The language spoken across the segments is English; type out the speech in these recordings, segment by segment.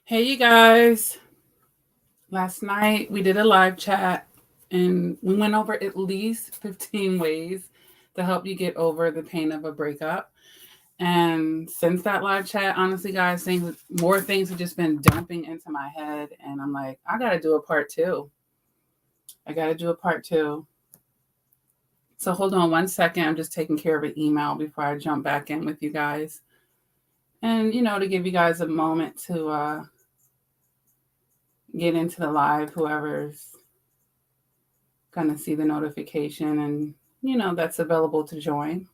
Hey, you guys. Last night we did a live chat and we went over at least 15 ways to help you get over the pain of a breakup. And since that live chat, honestly, guys, more things have just been dumping into my head. And I'm like, I got to do a part two. I got to do a part two. So hold on one second. I'm just taking care of an email before I jump back in with you guys. And, to give you guys a moment to get into the live, whoever's going to see the notification and, that's available to join.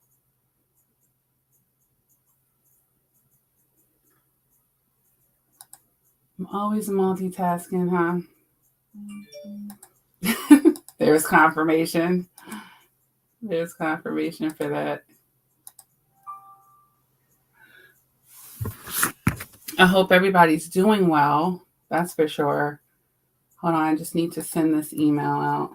I'm always multitasking, huh? There's confirmation. There's confirmation for that. I hope everybody's doing well. That's for sure. Hold on, I just need to send this email out.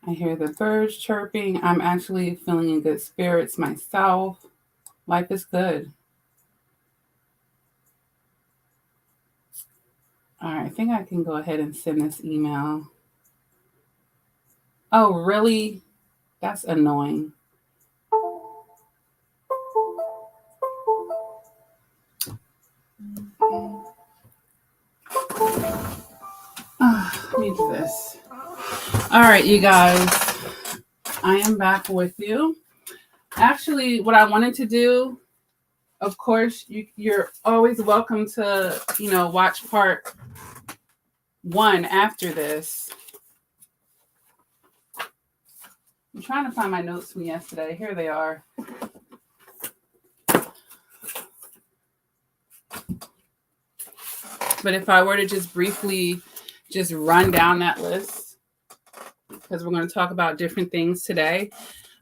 I hear the birds chirping. I'm actually feeling in good spirits myself. Life is good. All right, I think I can go ahead and send this email. Oh, really? That's annoying. Let me do this. All right, you guys. I am back with you. Actually, what I wanted to do, of course, you're always welcome to, watch part one after this. I'm trying to find my notes from yesterday. Here they are. But if I were to just briefly just run down that list, because we're going to talk about different things today.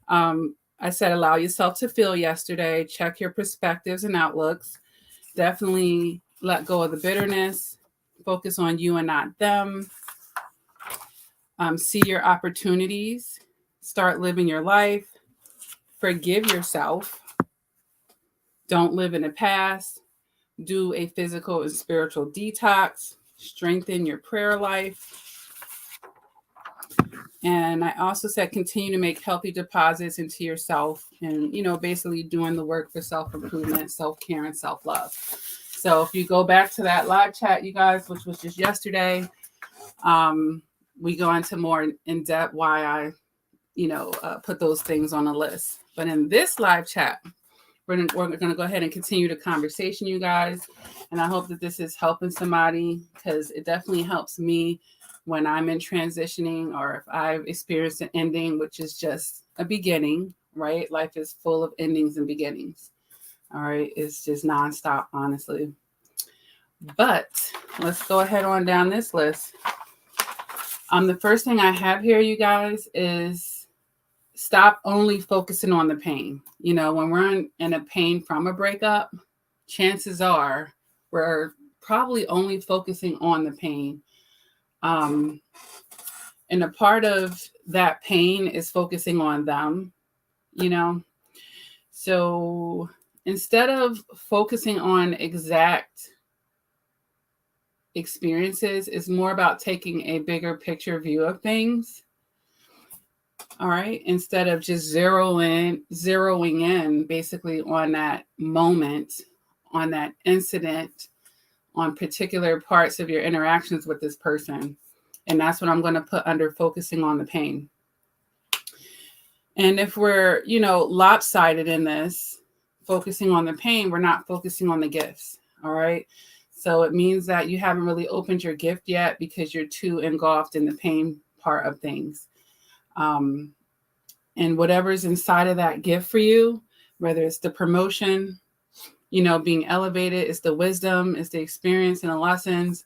I said allow yourself to feel yesterday. Check your perspectives and outlooks. Definitely let go of the bitterness. Focus on you and not them. See your opportunities. Start living your life. Forgive yourself. Don't live in the past. Do a physical and spiritual detox. Strengthen your prayer life. And I also said continue to make healthy deposits into yourself and, basically doing the work for self-improvement, self-care, and self-love. So if you go back to that live chat, you guys, which was just yesterday, we go into more in depth why I, put those things on a list. But in this live chat, we're going to go ahead and continue the conversation, you guys. And I hope that this is helping somebody because it definitely helps me when I'm in transitioning or if I've experienced an ending, which is just a beginning, right? Life is full of endings and beginnings. All right. It's just nonstop, honestly. But let's go ahead on down this list. The first thing I have here, you guys, is stop only focusing on the pain. When we're in a pain from a breakup, chances are we're probably only focusing on the pain. And a part of that pain is focusing on them, So instead of focusing on exact experiences, it's more about taking a bigger picture view of things. All right. Instead of just zeroing in basically on that moment, on that incident, on particular parts of your interactions with this person. And that's what I'm going to put under focusing on the pain. And if we're, lopsided in this, focusing on the pain, we're not focusing on the gifts. All right. So it means that you haven't really opened your gift yet because you're too engulfed in the pain part of things. And whatever's inside of that gift for you, whether it's the promotion, being elevated, it's the wisdom, it's the experience and the lessons.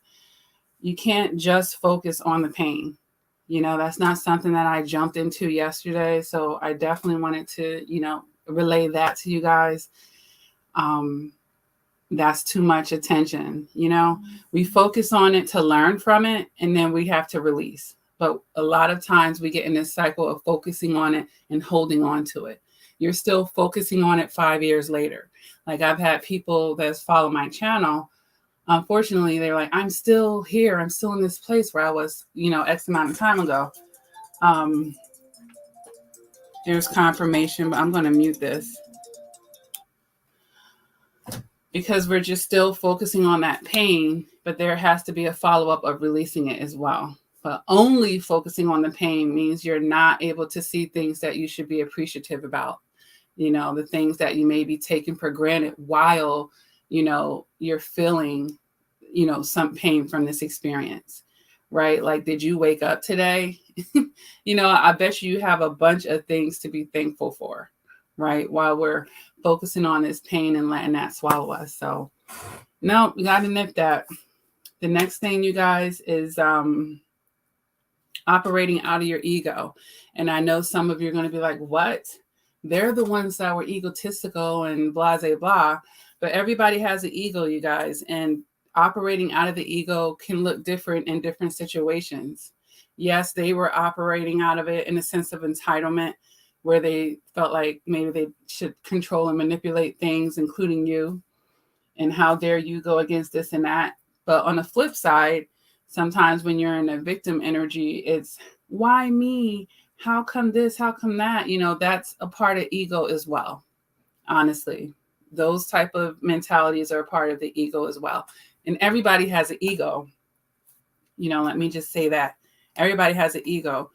You can't just focus on the pain. That's not something that I jumped into yesterday. So I definitely wanted to, relay that to you guys. That's too much attention. We focus on it to learn from it, and then we have to release. But a lot of times we get in this cycle of focusing on it and holding on to it. You're still focusing on it 5 years later. Like I've had people that follow my channel, unfortunately, they're like, I'm still here. I'm still in this place where I was, X amount of time ago. There's confirmation, but I'm going to mute this because we're just still focusing on that pain, but there has to be a follow-up of releasing it as well. But only focusing on the pain means you're not able to see things that you should be appreciative about. The things that you may be taking for granted while, you're feeling, some pain from this experience, right? Like, did you wake up today? I bet you have a bunch of things to be thankful for, right? While we're focusing on this pain and letting that swallow us. So no, we got to nip that. The next thing, you guys, is operating out of your ego. And I know some of you are going to be like, what? They're the ones that were egotistical and blah, blah, blah. But everybody has an ego, you guys. And operating out of the ego can look different in different situations. Yes, they were operating out of it in a sense of entitlement, where they felt like maybe they should control and manipulate things, including you. And how dare you go against this and that. But on the flip side, sometimes when you're in a victim energy, it's why me? How come this? How come that? That's a part of ego as well. Honestly, those type of mentalities are a part of the ego as well. And everybody has an ego. Let me just say that. Everybody has an ego.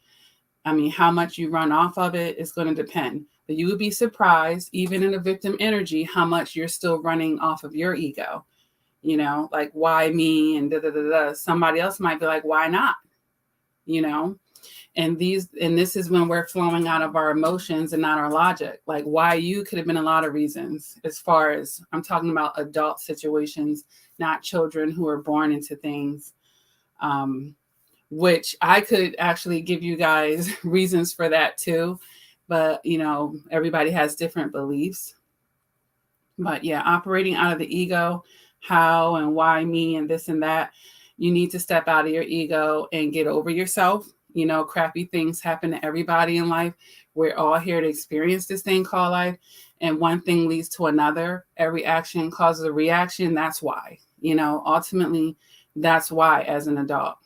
I mean, how much you run off of it is going to depend. But you would be surprised, even in a victim energy, how much you're still running off of your ego. Like, why me? And da-da-da-da. Somebody else might be like, why not? And this is when we're flowing out of our emotions and not our logic. Like, why you could have been a lot of reasons, as far as I'm talking about adult situations, not children who are born into things, which I could actually give you guys reasons for that too. But, everybody has different beliefs. But yeah, operating out of the ego, how and why me and this and that, you need to step out of your ego and get over yourself. Crappy things happen to everybody in life. We're all here to experience this thing called life. And one thing leads to another. Every action causes a reaction. That's why, ultimately, that's why as an adult.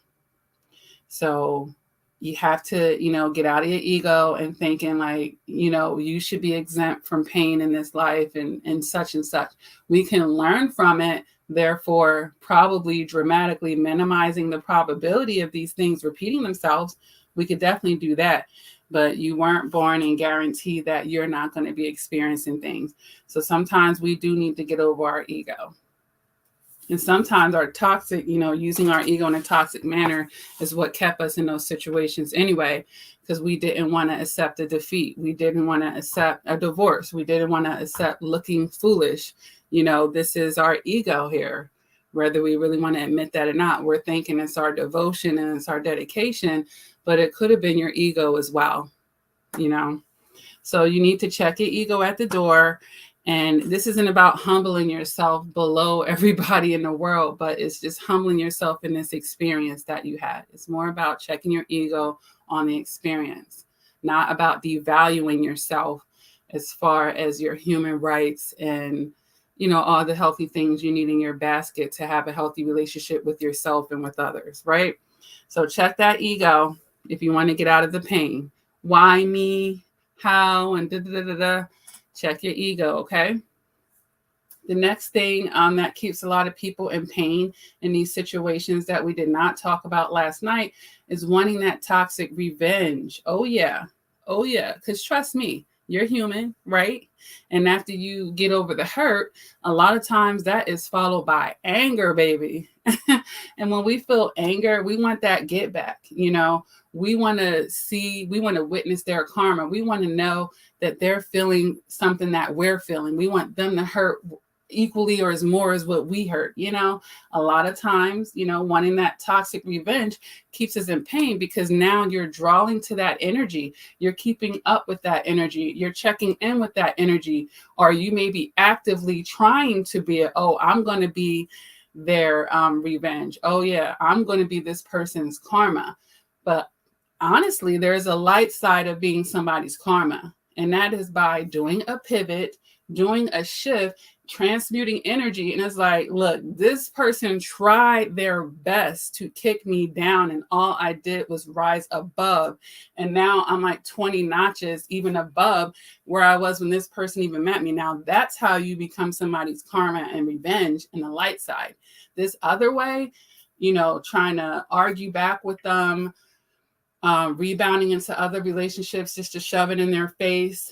So you have to, get out of your ego and thinking like, you should be exempt from pain in this life and such and such. We can learn from it, therefore probably dramatically minimizing the probability of these things repeating themselves. We could definitely do that. But you weren't born and guaranteed that you're not going to be experiencing things. So sometimes we do need to get over our ego. And sometimes our toxic, using our ego in a toxic manner is what kept us in those situations anyway, because we didn't want to accept a defeat. We didn't want to accept a divorce. We didn't want to accept looking foolish. This is our ego here, whether we really want to admit that or not. We're thinking it's our devotion and it's our dedication, but it could have been your ego as well, So you need to check your ego at the door. And this isn't about humbling yourself below everybody in the world, but it's just humbling yourself in this experience that you had. It's more about checking your ego on the experience, not about devaluing yourself as far as your human rights and, all the healthy things you need in your basket to have a healthy relationship with yourself and with others, right? So check that ego if you want to get out of the pain. Why me? How? And da-da-da-da-da. Check your ego, okay? The next thing that keeps a lot of people in pain in these situations that we did not talk about last night is wanting that toxic revenge. Oh, yeah. Because trust me, you're human, right? And after you get over the hurt, a lot of times that is followed by anger, baby. And when we feel anger, we want that get back. We want to witness their karma. We want to know that they're feeling something that we're feeling. We want them to hurt equally or as more as what we hurt. A lot of times, wanting that toxic revenge keeps us in pain because now you're drawing to that energy. You're keeping up with that energy. You're checking in with that energy, or you may be actively trying to be I'm going to be their revenge. Oh yeah, I'm going to be this person's karma. But honestly, there's a light side of being somebody's karma. And that is by doing a pivot, doing a shift, transmuting energy. And it's like, look, this person tried their best to kick me down, and all I did was rise above. And now I'm like 20 notches even above where I was when this person even met me. Now that's how you become somebody's karma and revenge in the light side. This other way, trying to argue back with them, rebounding into other relationships just to shove it in their face,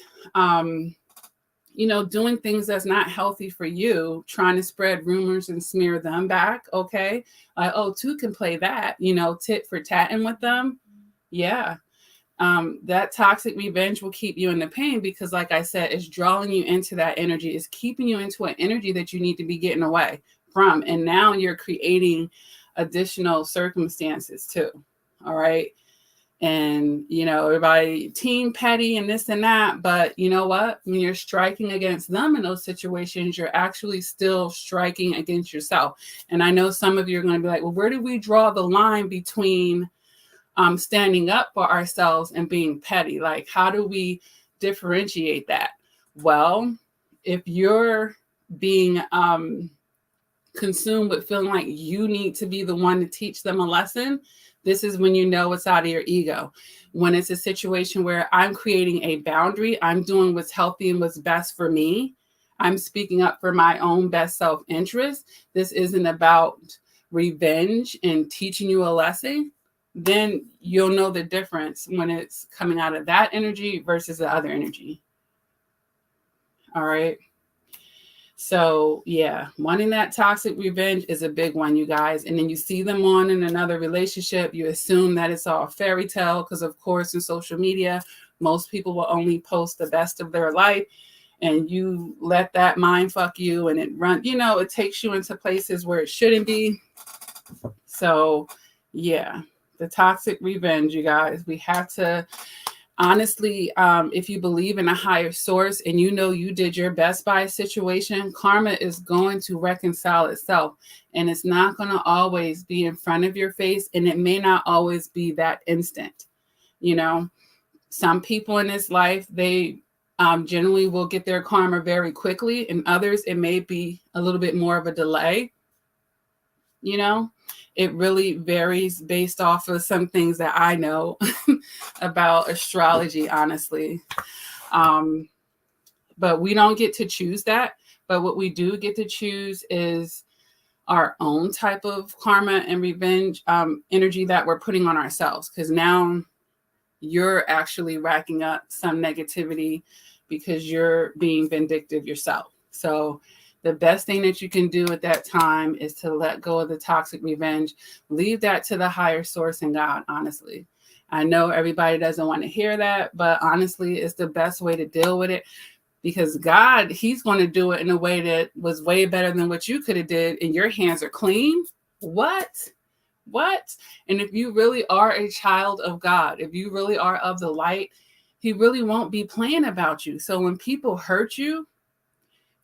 doing things that's not healthy for you, trying to spread rumors and smear them back. Okay. Like, oh, two can play that, tit for tatting with them. Yeah. That toxic revenge will keep you in the pain because, like I said, it's drawing you into that energy. It's keeping you into an energy that you need to be getting away from. And now you're creating additional circumstances too. All right. And, everybody team petty and this and that. But you know what? When you're striking against them in those situations, you're actually still striking against yourself. And I know some of you are going to be like, well, where do we draw the line between standing up for ourselves and being petty? Like, how do we differentiate that? Well, if you're being consumed with feeling like you need to be the one to teach them a lesson, this is when you know it's out of your ego. When it's a situation where I'm creating a boundary, I'm doing what's healthy and what's best for me, I'm speaking up for my own best self-interest, this isn't about revenge and teaching you a lesson, then you'll know the difference when it's coming out of that energy versus the other energy. All right. So yeah, wanting that toxic revenge is a big one, you guys. And then you see them on in another relationship, you assume that it's all fairy tale because, of course, in social media, most people will only post the best of their life, and you let that mind fuck you, and it takes you into places where it shouldn't be. So yeah, the toxic revenge, you guys, we have to. Honestly, if you believe in a higher source and you did your best by a situation, karma is going to reconcile itself. And it's not going to always be in front of your face. And it may not always be that instant. Some people in this life, they generally will get their karma very quickly. And others, it may be a little bit more of a delay. It really varies based off of some things that I know about astrology, honestly. But we don't get to choose that. But what we do get to choose is our own type of karma and revenge energy that we're putting on ourselves. Because now you're actually racking up some negativity because you're being vindictive yourself. So the best thing that you can do at that time is to let go of the toxic revenge. Leave that to the higher source and God, honestly. I know everybody doesn't want to hear that, but honestly, it's the best way to deal with it because God, he's going to do it in a way that was way better than what you could have did, and your hands are clean. What? And if you really are a child of God, if you really are of the light, he really won't be playing about you. So when people hurt you,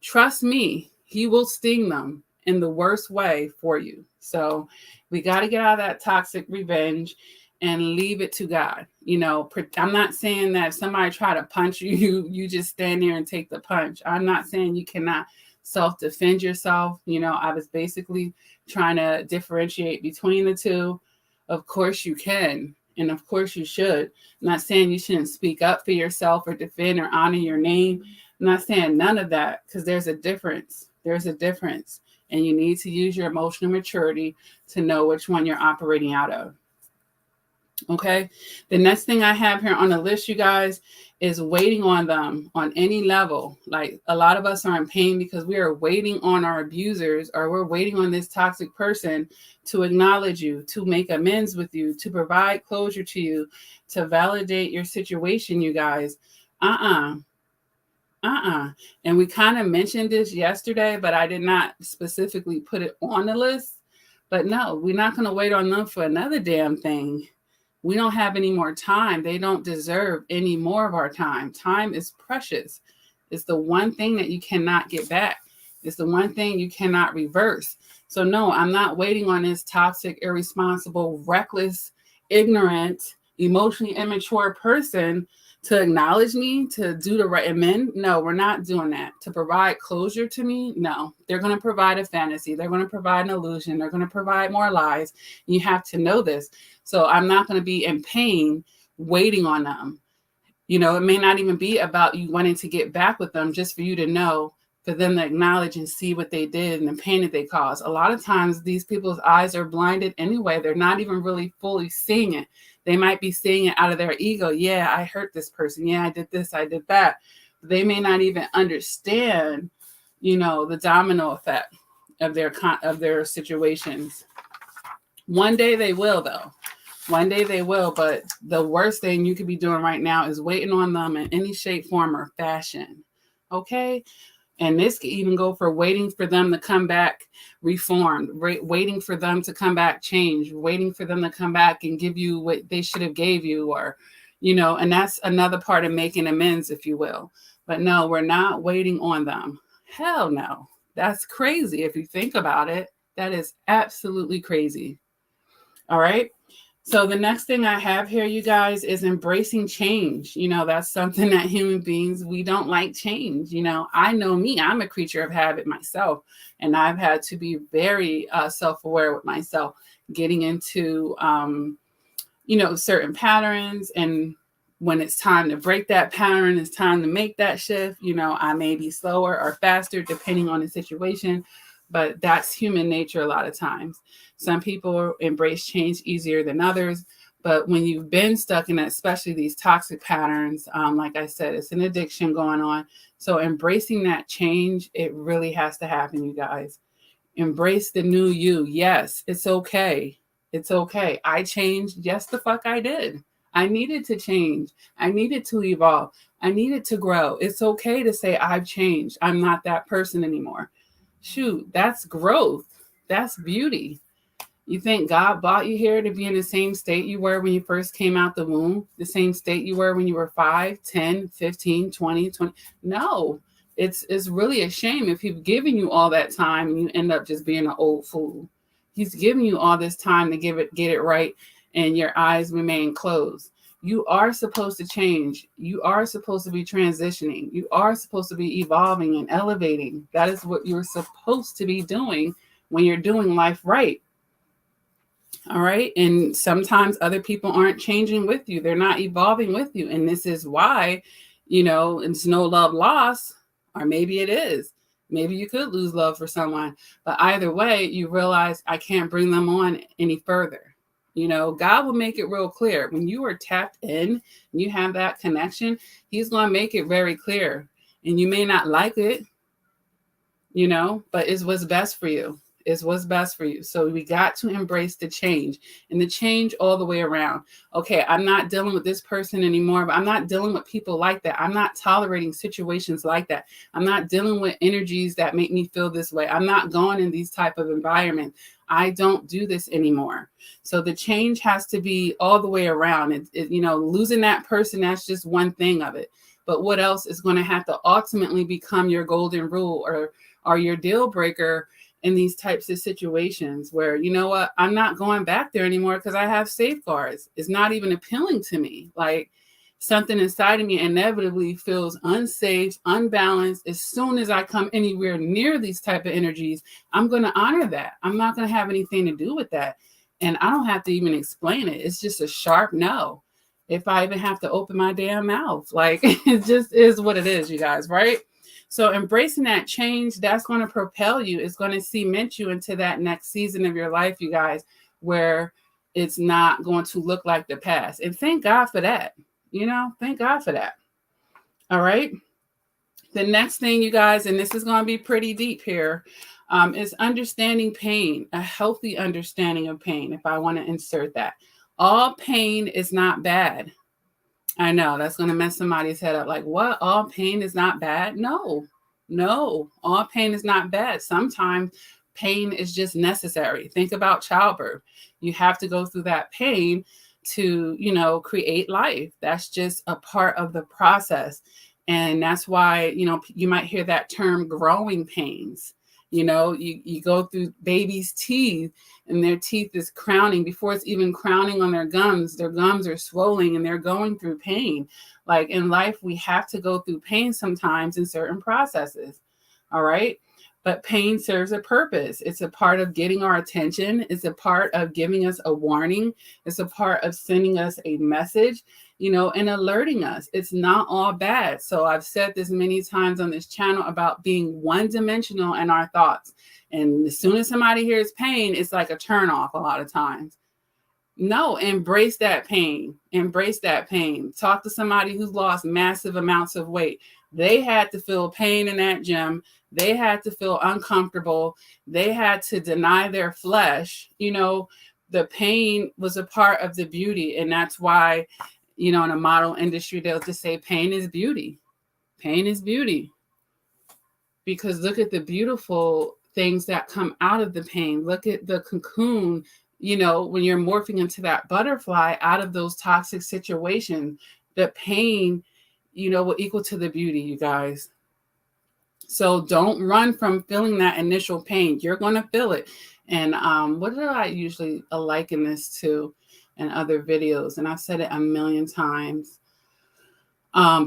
trust me, he will sting them in the worst way for you. So we got to get out of that toxic revenge and leave it to God. I'm not saying that if somebody try to punch you, you just stand there and take the punch. I'm not saying you cannot self-defend yourself. I was basically trying to differentiate between the two. Of course you can. And of course you should. I'm not saying you shouldn't speak up for yourself or defend or honor your name. I'm not saying none of that because there's a difference. There's a difference. And you need to use your emotional maturity to know which one you're operating out of. Okay. The next thing I have here on the list, you guys, is waiting on them on any level. Like a lot of us are in pain because we are waiting on our abusers, or we're waiting on this toxic person to acknowledge you, to make amends with you, to provide closure to you, to validate your situation, you guys. And we kind of mentioned this yesterday, but I did not specifically put it on the list. But no, we're not going to wait on them for another damn thing. We don't have any more time. They don't deserve any more of our time. Time is precious. It's the one thing that you cannot get back. It's the one thing you cannot reverse. So no, I'm not waiting on this toxic, irresponsible, reckless, ignorant, emotionally immature person to acknowledge me, to do the right. And men, no, we're not doing that. To provide closure to me, no. They're going to provide a fantasy. They're going to provide an illusion. They're going to provide more lies. You have to know this. So I'm not going to be in pain waiting on them. You know, it may not even be about you wanting to get back with them, just for you to know, for them to acknowledge and see what they did and the pain that they caused. A lot of times these people's eyes are blinded anyway. They're not even really fully seeing it. They might be seeing it out of their ego. Yeah, I hurt this person. Yeah, I did this, I did that. They may not even understand, you know, the domino effect of their situations. One day they will, though. One day they will, but the worst thing you could be doing right now is waiting on them in any shape, form, or fashion. Okay? And this could even go for waiting for them to come back reformed, waiting for them to come back changed, waiting for them to come back and give you what they should have gave you, or, you know, and that's another part of making amends, if you will. But no, we're not waiting on them. Hell no. That's crazy. If you think about it, that is absolutely crazy. All right. So the next thing I have here, you guys, is embracing change. You know, that's something that human beings, we don't like change. You know, I know me, I'm a creature of habit myself, and I've had to be very self-aware with myself, getting into, you know, certain patterns. And when it's time to break that pattern, it's time to make that shift. You know, I may be slower or faster depending on the situation, but that's human nature a lot of times. Some people embrace change easier than others. But when you've been stuck in that, especially these toxic patterns, like I said, it's an addiction going on. So embracing that change, it really has to happen, you guys. Embrace the new you. Yes, it's okay. It's okay. I changed. Yes, the fuck I did. I needed to change. I needed to evolve. I needed to grow. It's okay to say I've changed. I'm not that person anymore. Shoot, that's growth. That's beauty. You think God brought you here to be in the same state you were when you first came out the womb? The same state you were when you were 5, 10, 15, 20, 20? No, it's really a shame if he's giving you all that time and you end up just being an old fool. He's giving you all this time to get it right, and your eyes remain closed. You are supposed to change. You are supposed to be transitioning. You are supposed to be evolving and elevating. That is what you're supposed to be doing when you're doing life right. All right. And sometimes other people aren't changing with you. They're not evolving with you. And this is why, you know, it's no love lost, or maybe it is. Maybe you could lose love for someone. But either way, you realize I can't bring them on any further. You know, God will make it real clear. When you are tapped in, you have that connection, he's going to make it very clear. And you may not like it, you know, but it's what's best for you. Is what's best for you. So we got to embrace the change, and the change all the way around. Okay, I'm not dealing with this person anymore, but I'm not dealing with people like that. I'm not tolerating situations like that. I'm not dealing with energies that make me feel this way. I'm not going in these type of environments. I don't do this anymore. So the change has to be all the way around. You know, losing that person, that's just one thing of it. But what else is going to have to ultimately become your golden rule or your deal breaker in these types of situations where, you know what, I'm not going back there anymore because I have safeguards. It's not even appealing to me. Like, something inside of me inevitably feels unsafe, unbalanced. As soon as I come anywhere near these type of energies, I'm going to honor that. I'm not going to have anything to do with that. And I don't have to even explain it. It's just a sharp no. If I even have to open my damn mouth, like, it just is what it is, you guys, right? So embracing that change, that's going to propel you. It's going to cement you into that next season of your life, you guys, where it's not going to look like the past. And thank God for that. You know, thank God for that. All right. The next thing, you guys, and this is going to be pretty deep here, is understanding pain, a healthy understanding of pain, if I want to insert that. All pain is not bad. I know that's going to mess somebody's head up. Like, what? All pain is not bad? No, all pain is not bad. Sometimes pain is just necessary. Think about childbirth. You have to go through that pain to, you know, create life. That's just a part of the process. And that's why, you know, you might hear that term growing pains. You go through babies' teeth, and their teeth is crowning before it's even crowning on their gums. Their gums are swelling and they're going through pain. Like in life, we have to go through pain sometimes in certain processes. All right. But pain serves a purpose. It's a part of getting our attention. It's a part of giving us a warning. It's a part of sending us a message, and alerting us. It's not all bad. So I've said this many times on this channel about being one-dimensional in our thoughts. And as soon as somebody hears pain, it's like a turnoff a lot of times. No, embrace that pain. Embrace that pain. Talk to somebody who's lost massive amounts of weight. They had to feel pain in that gym. They had to feel uncomfortable. They had to deny their flesh. The pain was a part of the beauty. And that's why, in the model industry, they'll just say pain is beauty. Pain is beauty. Because look at the beautiful things that come out of the pain. Look at the cocoon, when you're morphing into that butterfly out of those toxic situations. The pain, will equal to the beauty, you guys. So don't run from feeling that initial pain. You're going to feel it. And what do I usually liken this to in other videos? And I've said it a million times.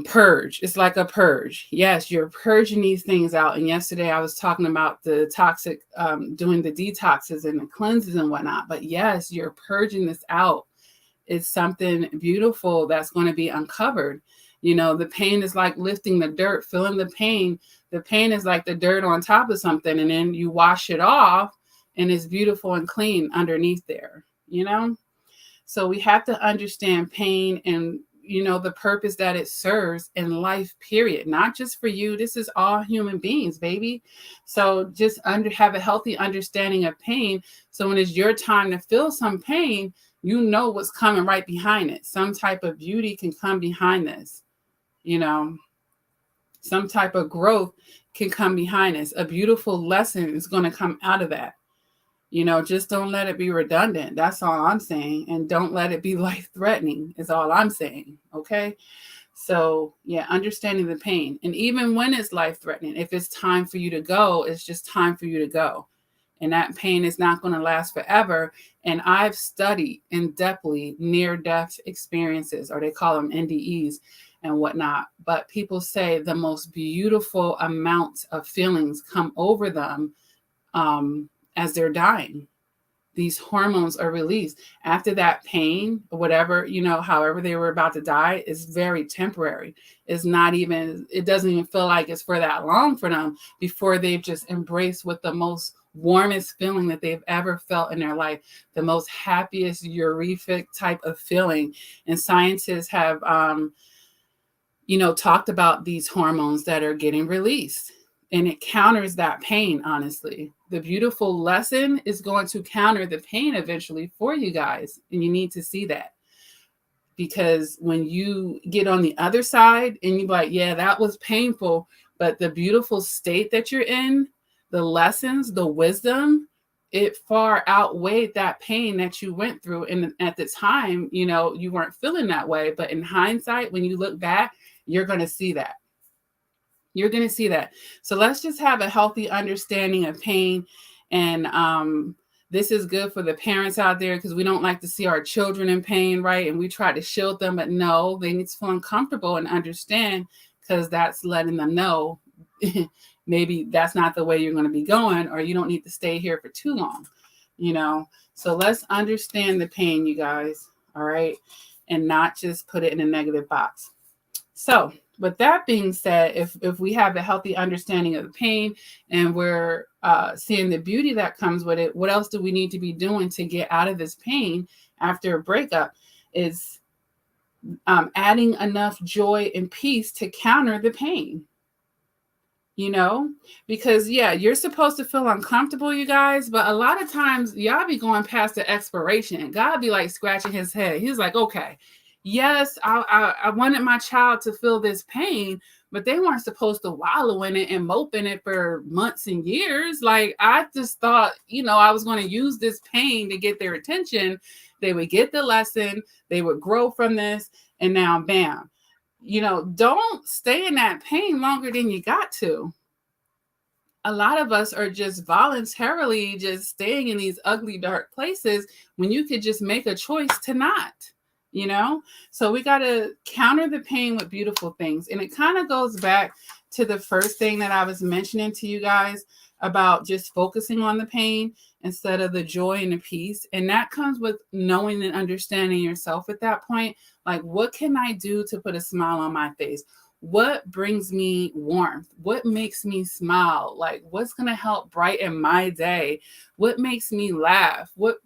Purge. It's like a purge. Yes, you're purging these things out. And yesterday I was talking about the toxic, doing the detoxes and the cleanses and whatnot. But yes, you're purging this out. It's something beautiful that's going to be uncovered. The pain is like lifting the dirt, feeling the pain. The pain is like the dirt on top of something, and then you wash it off and it's beautiful and clean underneath there, So we have to understand pain and, the purpose that it serves in life, period. Not just for you. This is all human beings, baby. So just have a healthy understanding of pain. So when it's your time to feel some pain, you know what's coming right behind it. Some type of beauty can come behind this. Some type of growth can come behind this. A beautiful lesson is going to come out of that. Just don't let it be redundant. That's all I'm saying. And don't let it be life-threatening is all I'm saying. Okay. So yeah, understanding the pain. And even when it's life-threatening, if it's time for you to go, it's just time for you to go. And that pain is not going to last forever. And I've studied in-depthly near-death experiences, or they call them NDEs and whatnot. But people say the most beautiful amounts of feelings come over them as they're dying. These hormones are released after that pain, whatever, however they were about to die, is very temporary. It doesn't even feel like it's for that long for them before they've just embraced with the most warmest feeling that they've ever felt in their life, the most happiest euphoric type of feeling. And scientists have, talked about these hormones that are getting released. And it counters that pain, honestly. The beautiful lesson is going to counter the pain eventually for you guys. And you need to see that. Because when you get on the other side and you're like, yeah, that was painful, but the beautiful state that you're in, the lessons, the wisdom, it far outweighed that pain that you went through. And at the time, you weren't feeling that way. But in hindsight, when you look back, you're going to see that. You're going to see that. So let's just have a healthy understanding of pain. And this is good for the parents out there, because we don't like to see our children in pain, right? And we try to shield them, but no, they need to feel uncomfortable and understand, because that's letting them know maybe that's not the way you're going to be going, or you don't need to stay here for too long, So let's understand the pain, you guys, all right? And not just put it in a negative box. So with that being said, if we have a healthy understanding of the pain and we're seeing the beauty that comes with it, what else do we need to be doing to get out of this pain after a breakup? Is adding enough joy and peace to counter the pain. Because yeah, you're supposed to feel uncomfortable, you guys, but a lot of times y'all be going past the expiration. God be like scratching his head. He's like, okay, yes, I wanted my child to feel this pain, but they weren't supposed to wallow in it and mope in it for months and years. Like, I just thought, I was going to use this pain to get their attention. They would get the lesson, they would grow from this, and now bam. Don't stay in that pain longer than you got to. a lot of us are just voluntarily just staying in these ugly, dark places when you could just make a choice to not, you know? So we got to counter the pain with beautiful things. And it kind of goes back to the first thing that I was mentioning to you guys about just focusing on the pain instead of the joy and the peace. And that comes with knowing and understanding yourself at that point. Like, what can I do to put a smile on my face? What brings me warmth? What makes me smile? Like, what's going to help brighten my day? What makes me laugh? What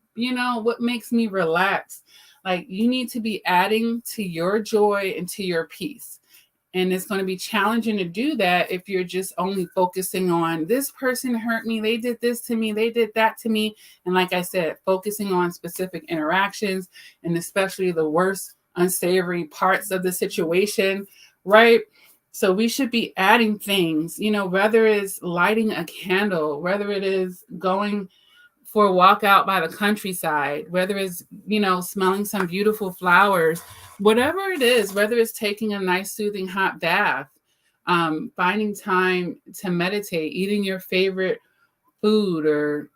makes me relax? Like, you need to be adding to your joy and to your peace. And it's going to be challenging to do that if you're just only focusing on this person hurt me, they did this to me, they did that to me. And like I said, focusing on specific interactions and especially the worst unsavory parts of the situation, right? So we should be adding things, whether it's lighting a candle, whether it is going for a walk out by the countryside, whether it's, smelling some beautiful flowers, whatever it is, whether it's taking a nice soothing hot bath, finding time to meditate, eating your favorite food, or,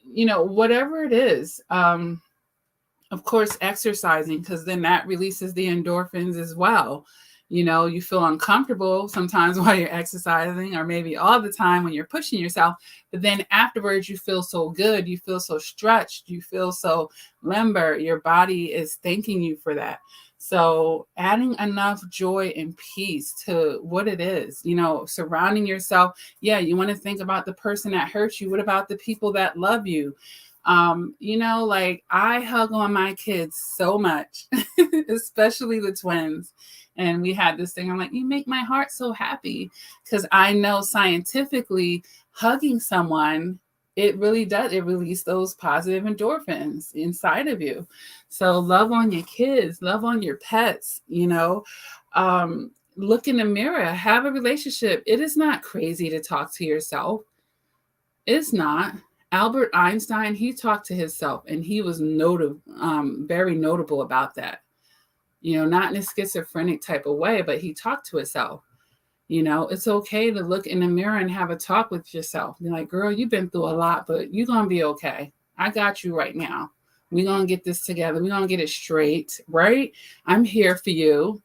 whatever it is. Of course, exercising, because then that releases the endorphins as well. You feel uncomfortable sometimes while you're exercising, or maybe all the time when you're pushing yourself. But then afterwards, you feel so good. You feel so stretched. You feel so limber. Your body is thanking you for that. So adding enough joy and peace to what it is, surrounding yourself. Yeah, you want to think about the person that hurt you. What about the people that love you? Like, I hug on my kids so much, especially the twins. And we had this thing, I'm like, you make my heart so happy, because I know scientifically hugging someone, it really does. It releases those positive endorphins inside of you. So love on your kids, love on your pets, look in the mirror, have a relationship. It is not crazy to talk to yourself. It's not. Albert Einstein, he talked to himself, and he was very notable about that. Not in a schizophrenic type of way, but he talked to himself. It's okay to look in the mirror and have a talk with yourself. Be like, girl, you've been through a lot, but you're going to be okay. I got you right now. We're going to get this together. We're going to get it straight, right? I'm here for you.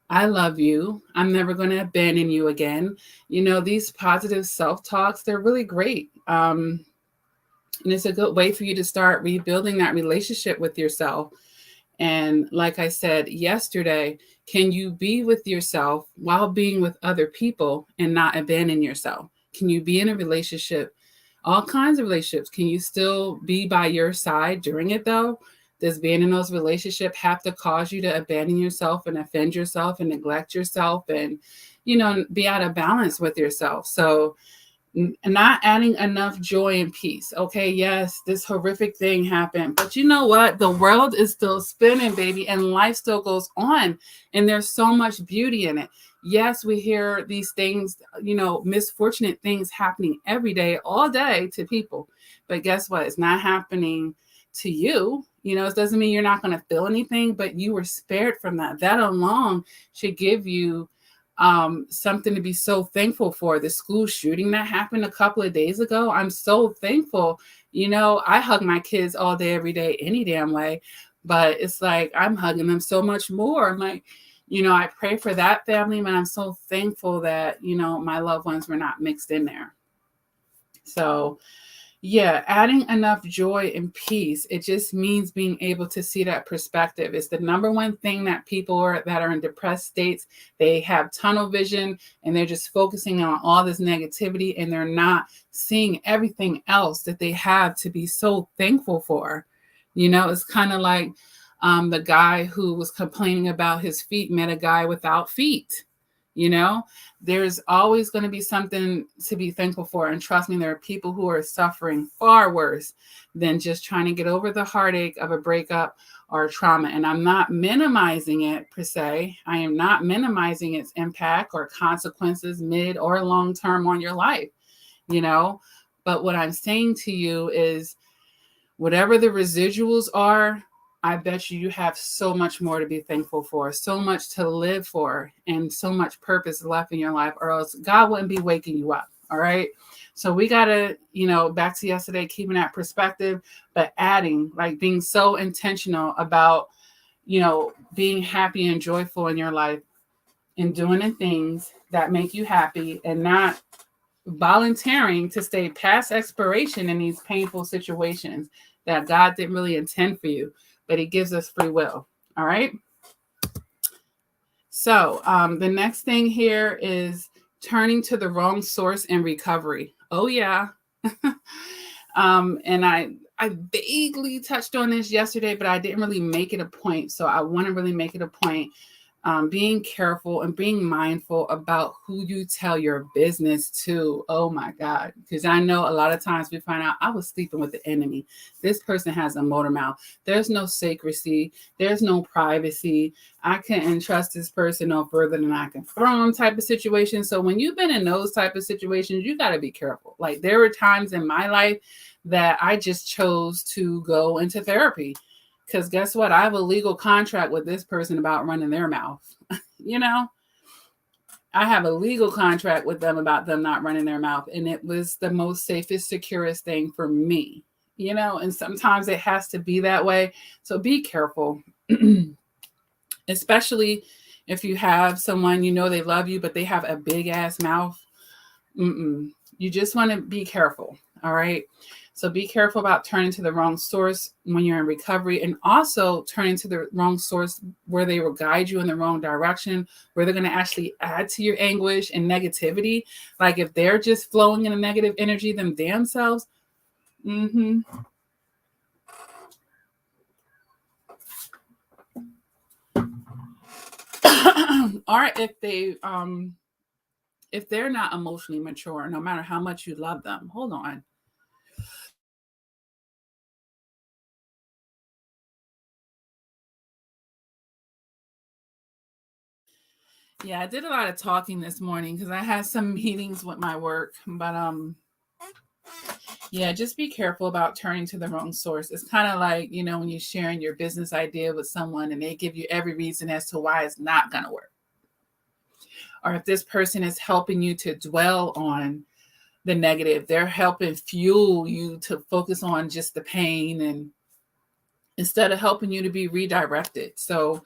I love you. I'm never going to abandon you again. These positive self-talks, they're really great. And it's a good way for you to start rebuilding that relationship with yourself. And like I said yesterday, can you be with yourself while being with other people and not abandon yourself? Can you be in a relationship, all kinds of relationships? Can you still be by your side during it though? Does being in those relationships have to cause you to abandon yourself and offend yourself and neglect yourself and, be out of balance with yourself? So not adding enough joy and peace. Okay, yes, this horrific thing happened, but you know what? The world is still spinning, baby, and life still goes on, and there's so much beauty in it. Yes, we hear these things, misfortunate things happening every day, all day to people, but guess what? It's not happening to you. It doesn't mean you're not going to feel anything, but you were spared from that. That alone should give you something to be so thankful for. The school shooting that happened a couple of days ago, I'm so thankful. I hug my kids all day, every day, any damn way, but it's like I'm hugging them so much more. I'm like, I pray for that family, but I'm so thankful that, my loved ones were not mixed in there. So yeah, adding enough joy and peace, it just means being able to see that perspective. It's the number one thing that people that are in depressed states, they have tunnel vision and they're just focusing on all this negativity, and they're not seeing everything else that they have to be so thankful for. It's kind of like the guy who was complaining about his feet met a guy without feet. There's always going to be something to be thankful for. And trust me, there are people who are suffering far worse than just trying to get over the heartache of a breakup or trauma. And I'm not minimizing it per se. I am not minimizing its impact or consequences mid or long term on your life, But what I'm saying to you is whatever the residuals are, I bet you have so much more to be thankful for, so much to live for, and so much purpose left in your life, or else God wouldn't be waking you up. All right. So we got to, back to yesterday, keeping that perspective, but adding, like being so intentional about, being happy and joyful in your life and doing the things that make you happy and not volunteering to stay past expiration in these painful situations that God didn't really intend for you, but He gives us free will. All right. So the next thing here is turning to the wrong source and recovery. Oh yeah. And I vaguely touched on this yesterday, but I didn't really make it a point. So I want to really make it a point. Being careful and being mindful about who you tell your business to. Oh my God. Because I know a lot of times we find out I was sleeping with the enemy. This person has a motor mouth. There's no secrecy. There's no privacy. I couldn't trust this person no further than I can throw them type of situation. So when you've been in those type of situations, you got to be careful. Like there were times in my life that I just chose to go into therapy. Because guess what? I have a legal contract with this person about running their mouth. I have a legal contract with them about them not running their mouth. And it was the most safest, securest thing for me, and sometimes it has to be that way. So be careful, especially if you have someone, they love you, but they have a big ass mouth. You just want to be careful. All right. So be careful about turning to the wrong source when you're in recovery, and also turning to the wrong source where they will guide you in the wrong direction, where they're going to actually add to your anguish and negativity. Like if they're just flowing in a negative energy them damn selves. Or if they're not emotionally mature, no matter how much you love them. Hold on. Yeah, I did a lot of talking this morning because I had some meetings with my work, but yeah, just be careful about turning to the wrong source. It's kind of like, when you're sharing your business idea with someone and they give you every reason as to why it's not going to work. Or if this person is helping you to dwell on the negative, they're helping fuel you to focus on just the pain and instead of helping you to be redirected. So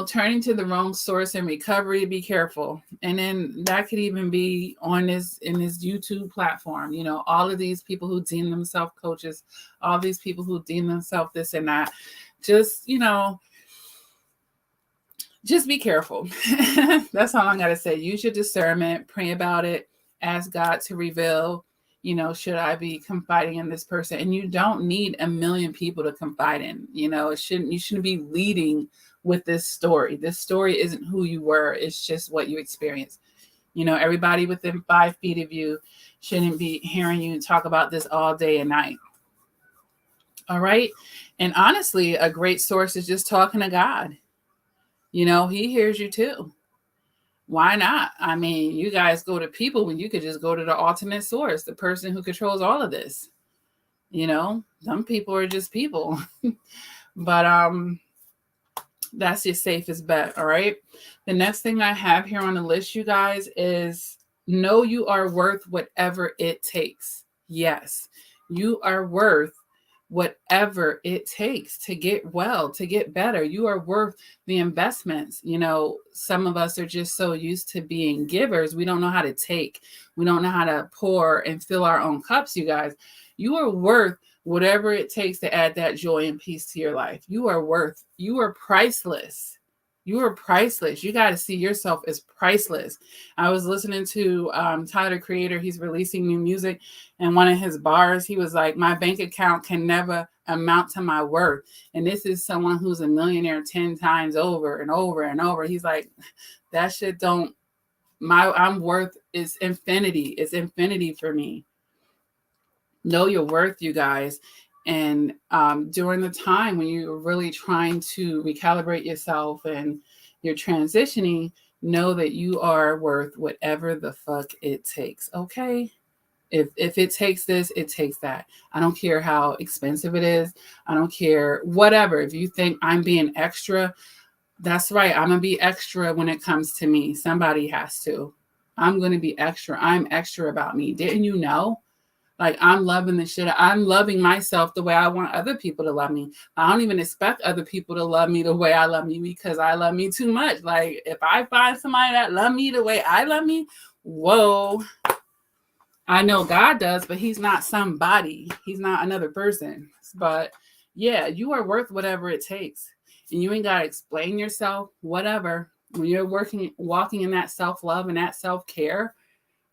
turning to the wrong source and recovery, be careful. And then that could even be in this YouTube platform, all of these people who deem themselves coaches, all these people who deem themselves this and that, just be careful. That's all I got to say. Use your discernment, pray about it, ask God to reveal, should I be confiding in this person? And you don't need a million people to confide in, you shouldn't be leading with this story. This story isn't who you were. It's just what you experienced. Everybody within 5 feet of you shouldn't be hearing you talk about this all day and night. All right. And honestly, a great source is just talking to God. He hears you too. Why not? I mean, you guys go to people when you could just go to the ultimate source, the person who controls all of this. Some people are just people. But that's your safest bet. All right. The next thing I have here on the list, you guys, is know you are worth whatever it takes. Yes, you are worth whatever it takes to get well, to get better. You are worth the investments. Some of us are just so used to being givers. We don't know how to take. We don't know how to pour and fill our own cups, you guys. You are worth whatever it takes to add that joy and peace to your life. You are priceless. You are priceless. You got to see yourself as priceless. I was listening to Tyler, the Creator. He's releasing new music. And one of his bars, he was like, my bank account can never amount to my worth. And this is someone who's a millionaire 10 times over and over and over. He's like, that shit I'm worth is infinity. It's infinity for me. Know your worth, you guys. And during the time when you're really trying to recalibrate yourself and you're transitioning, know that you are worth whatever the fuck it takes. Okay. If it takes this, it takes that. I don't care how expensive it is. I don't care whatever. If you think I'm being extra, that's right. I'm going to be extra when it comes to me. Somebody has to. I'm going to be extra. I'm extra about me. Didn't you know? Like, I'm loving the shit. I'm loving myself the way I want other people to love me. I don't even expect other people to love me the way I love me because I love me too much. Like, if I find somebody that love me the way I love me, whoa. I know God does, but he's not somebody. He's not another person. But yeah, you are worth whatever it takes. And you ain't got to explain yourself, whatever. When you're walking in that self-love and that self-care,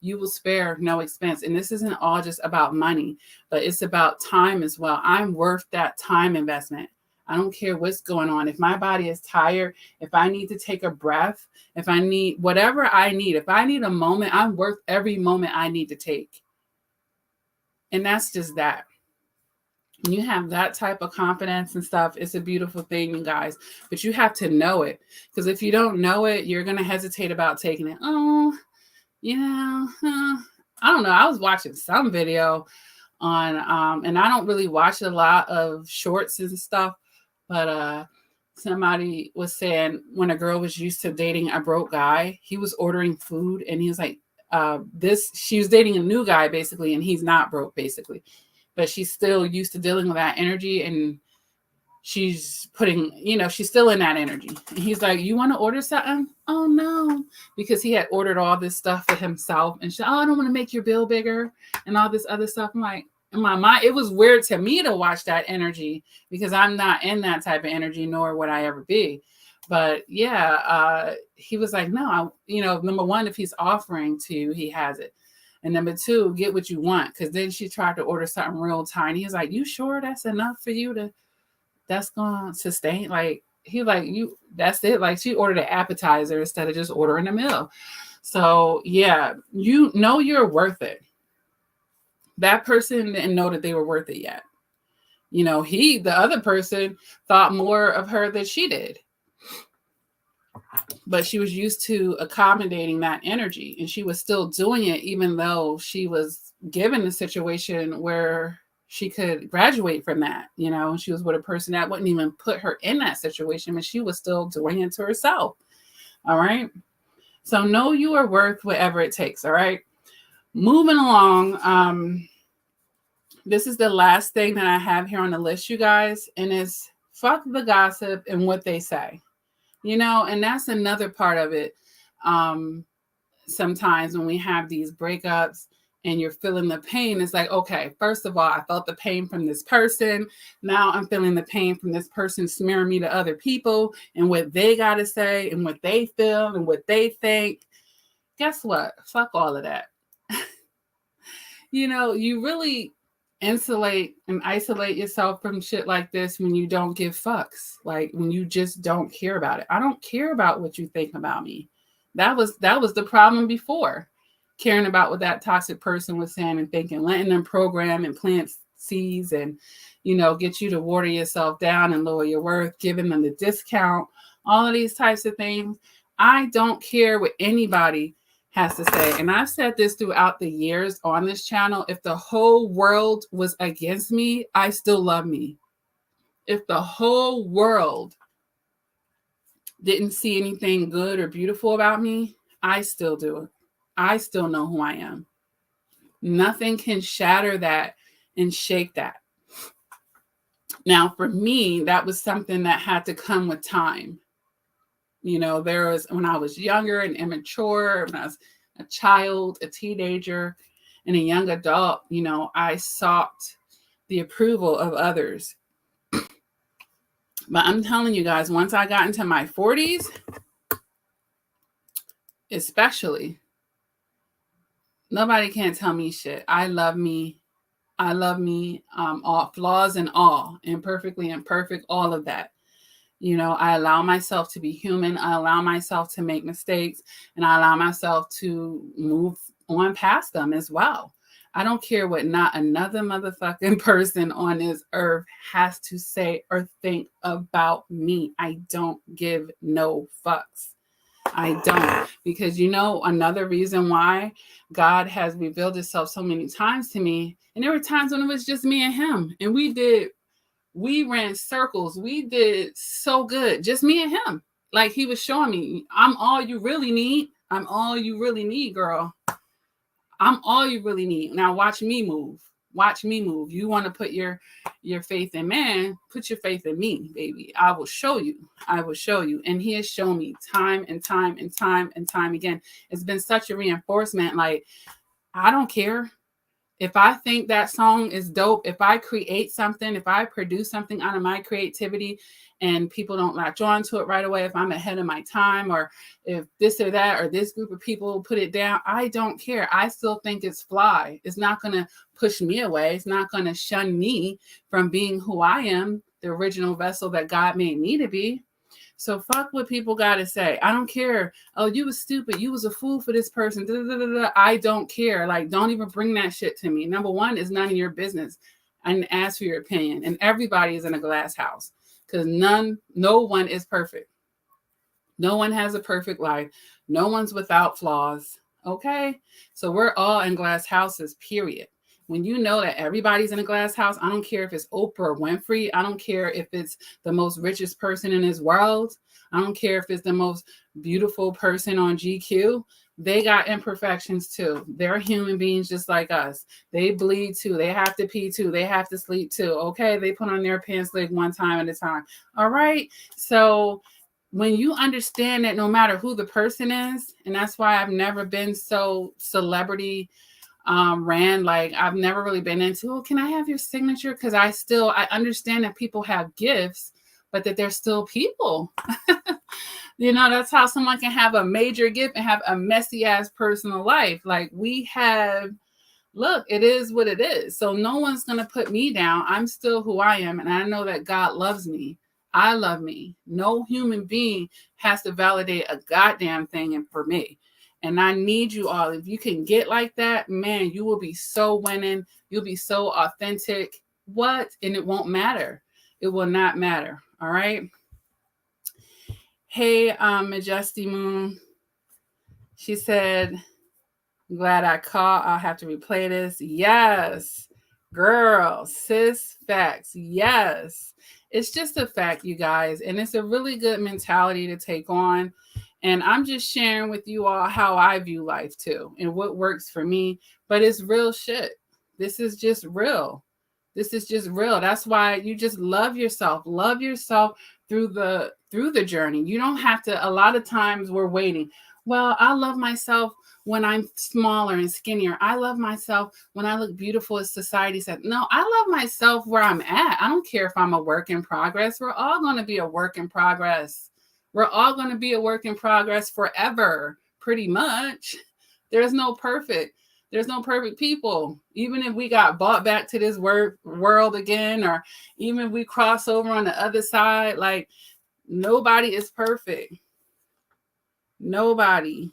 you will spare no expense. And this isn't all just about money, but it's about time as well. I'm worth that time investment. I don't care what's going on. If my body is tired, if I need to take a breath, if I need whatever I need, if I need a moment, I'm worth every moment I need to take. And that's just that. When you have that type of confidence and stuff, it's a beautiful thing, you guys. But you have to know it. Because if you don't know it, you're going to hesitate about taking it. Oh, I don't know. I was watching some video on, and I don't really watch a lot of shorts and stuff, but somebody was saying when a girl was used to dating a broke guy, he was ordering food and he was like, she was dating a new guy basically, and he's not broke basically, but she's still used to dealing with that energy and she's putting, she's still in that energy. And he's like, you want to order something? Oh, no. Because he had ordered all this stuff for himself. And she's, oh, I don't want to make your bill bigger and all this other stuff. I'm like, in my mind, it was weird to me to watch that energy because I'm not in that type of energy, nor would I ever be. But yeah, he was like, no, number one, if he's offering to, he has it. And number two, get what you want. Because then she tried to order something real tiny. He's like, you sure that's enough for you to, that's going to sustain? Like, he like, that's it. Like, she ordered an appetizer instead of just ordering a meal. So yeah, you know you're worth it. That person didn't know that they were worth it yet. The other person thought more of her than she did. But she was used to accommodating that energy, and she was still doing it even though she was given a situation where she could graduate from that. She was with a person that wouldn't even put her in that situation, but she was still doing it to herself. All right. So know you are worth whatever it takes. All right. Moving along. This is the last thing that I have here on the list, you guys, and it's fuck the gossip and what they say. And that's another part of it. Sometimes when we have these breakups and you're feeling the pain, it's like, okay, first of all, I felt the pain from this person. Now I'm feeling the pain from this person smearing me to other people and what they got to say and what they feel and what they think. Guess what? Fuck all of that. You really insulate and isolate yourself from shit like this when you don't give fucks. Like when you just don't care about it. I don't care about what you think about me. That was the problem before. Caring about what that toxic person was saying and thinking, letting them program and plant seeds and, get you to water yourself down and lower your worth, giving them the discount, all of these types of things. I don't care what anybody has to say. And I've said this throughout the years on this channel. If the whole world was against me, I still love me. If the whole world didn't see anything good or beautiful about me, I still do it. I still know who I am. Nothing can shatter that and shake that. Now, for me, that was something that had to come with time. There was, when I was younger and immature, when I was a child, a teenager, and a young adult, I sought the approval of others. But I'm telling you guys, once I got into my 40s, especially, nobody can tell me shit. I love me. I love me, all flaws and all, imperfectly imperfect, all of that. I allow myself to be human. I allow myself to make mistakes, and I allow myself to move on past them as well. I don't care what not another motherfucking person on this earth has to say or think about me. I don't give no fucks. I don't. Because another reason why God has revealed himself so many times to me, and there were times when it was just me and him, and we ran circles. We did so good. Just me and him. Like he was showing me, I'm all you really need. I'm all you really need, girl. I'm all you really need. Now watch me move. Watch me move. You want to put your faith in man, put your faith in me, baby. I will show you. I will show you. And he has shown me time and time and time and time again. It's been such a reinforcement. Like, I don't care. If I think that song is dope, if I create something, if I produce something out of my creativity and people don't latch on to it right away, if I'm ahead of my time, or if this or that, or this group of people put it down, I don't care. I still think it's fly. It's not going to push me away. It's not going to shun me from being who I am, the original vessel that God made me to be. So fuck what people got to say. I don't care. Oh, you was stupid. You was a fool for this person. I don't care. Like, don't even bring that shit to me. Number one, it's none of your business. And ask for your opinion. And everybody is in a glass house because no one is perfect. No one has a perfect life. No one's without flaws. Okay? So we're all in glass houses, period. When you know that everybody's in a glass house, I don't care if it's Oprah Winfrey. I don't care if it's the most richest person in this world. I don't care if it's the most beautiful person on GQ. They got imperfections too. They're human beings just like us. They bleed too. They have to pee too. They have to sleep too. Okay? They put on their pants leg one time at a time. All right? So when you understand that no matter who the person is, and that's why I've never been so celebrity ran, like I've never really been into, oh, can I have your signature? Because I understand that people have gifts, but that they're still people. You know, that's how someone can have a major gift and have a messy ass personal life. Like look, it is what it is. So no one's going to put me down. I'm still who I am. And I know that God loves me. I love me. No human being has to validate a goddamn thing for me. And I need you all. If you can get like that, man, you will be so winning. You'll be so authentic. What? And it won't matter. It will not matter. All right. Hey, Majesty Moon. She said, glad I caught. I'll have to replay this. Yes. Girl, sis, facts. Yes. It's just a fact, you guys. And it's a really good mentality to take on. And I'm just sharing with you all how I view life too and what works for me. But it's real shit. This is just real. This is just real. That's why you just love yourself. Love yourself through the journey. You don't have to. A lot of times we're waiting. Well, I love myself when I'm smaller and skinnier. I love myself when I look beautiful, as society said. No, I love myself where I'm at. I don't care if I'm a work in progress. We're all going to be a work in progress. We're all going to be a work in progress forever, pretty much. There's no perfect people. Even if we got brought back to this world again, or even if we cross over on the other side, like nobody is perfect. Nobody.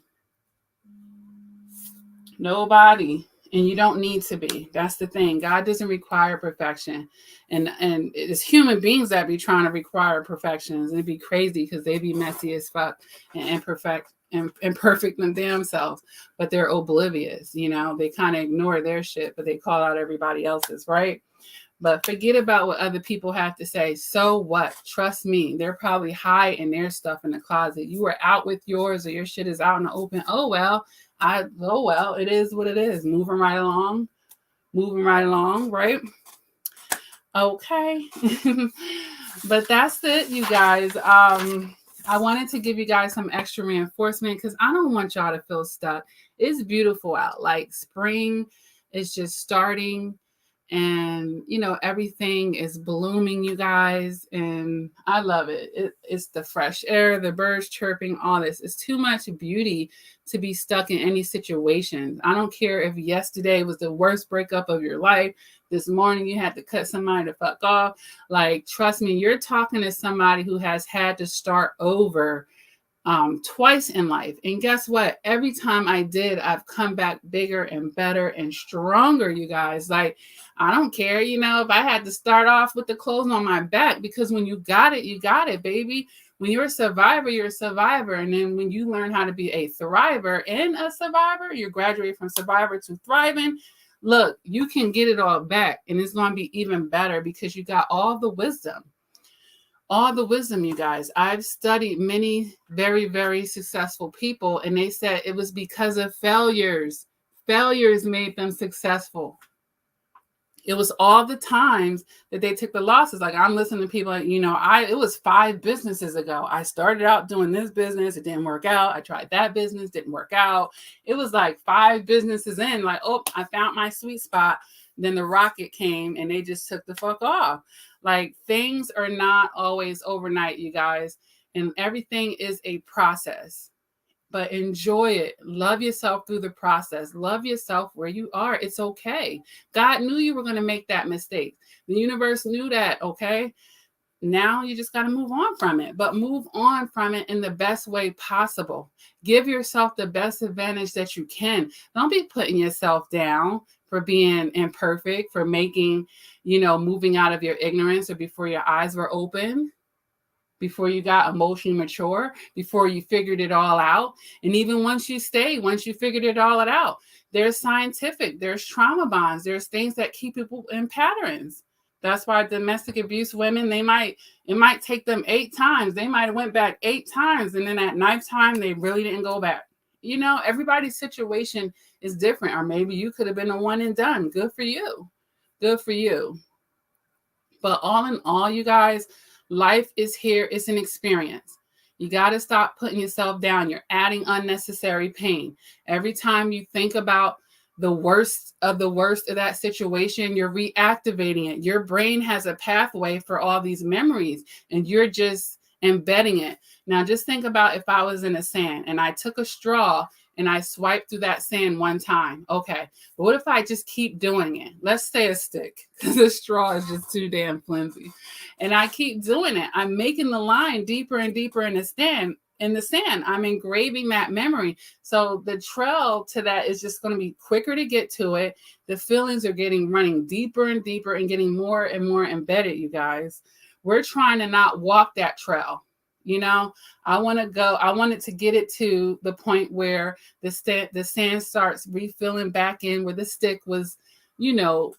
And you don't need to be. That's the thing. God doesn't require perfection. And it's human beings that be trying to require perfections. It'd be crazy because they be messy as fuck and imperfect in themselves, but they're oblivious. You know, they kind of ignore their shit, but they call out everybody else's, right? But forget about what other people have to say. So what? Trust me, they're probably hiding their stuff in the closet. You are out with yours, or your shit is out in the open. Oh well, it is what it is. Moving right along, right? Okay. But that's it, you guys. I wanted to give you guys some extra reinforcement because I don't want y'all to feel stuck. It's beautiful out. Like spring is just starting. And, you know, everything is blooming, you guys. And I love it. It's the fresh air, the birds chirping, all this. It's too much beauty to be stuck in any situation. I don't care if yesterday was the worst breakup of your life. This morning you had to cut somebody the fuck off. Like, trust me, you're talking to somebody who has had to start over twice in life. And guess what? Every time I did, I've come back bigger and better and stronger, you guys. Like, I don't care, you know, if I had to start off with the clothes on my back, because when you got it, baby. When you're a survivor, you're a survivor. And then when you learn how to be a thriver and a survivor, you graduate from survivor to thriving. Look, you can get it all back, and it's going to be even better because you got all the wisdom all the wisdom, you guys. I've studied many very, very successful people, and they said it was because of failures. Failures made them successful. It was all the times that they took the losses. Like, I'm listening to people like, it was 5 businesses ago. I started out doing this business. It didn't work out. I tried that business. Didn't work out. It was like 5 businesses in, like, oh, I found my sweet spot. Then the rocket came and they just took the fuck off. Like, things are not always overnight, you guys. And everything is a process. But enjoy it. Love yourself through the process. Love yourself where you are. It's okay. God knew you were going to make that mistake. The universe knew that, okay? Now you just got to move on from it, but move on from it in the best way possible. Give yourself the best advantage that you can. Don't be putting yourself down for being imperfect, for making, moving out of your ignorance or before your eyes were open, before you got emotionally mature, before you figured it all out. And even once you figured it all out, there's scientific, there's trauma bonds, there's things that keep people in patterns. That's why domestic abuse women, it might take them 8 times. They might have went back 8 times. And then at 9th time, they really didn't go back. Everybody's situation is different. Or maybe you could have been a one and done. Good for you. Good for you. But all in all, you guys, life is here. It's an experience. You got to stop putting yourself down. You're adding unnecessary pain. Every time you think about the worst of that situation, you're reactivating it. Your brain has a pathway for all these memories, and you're just embedding it. Now, just think about if I was in the sand and I took a straw and I swiped through that sand one time. Okay, but what if I just keep doing it? Let's say a stick, because the straw is just too damn flimsy. And I keep doing it. I'm making the line deeper and deeper in the sand. I'm engraving that memory. So the trail to that is just going to be quicker to get to it. The feelings are running deeper and deeper and getting more and more embedded, you guys. We're trying to not walk that trail. I want it to get it to the point where the sand starts refilling back in where the stick was,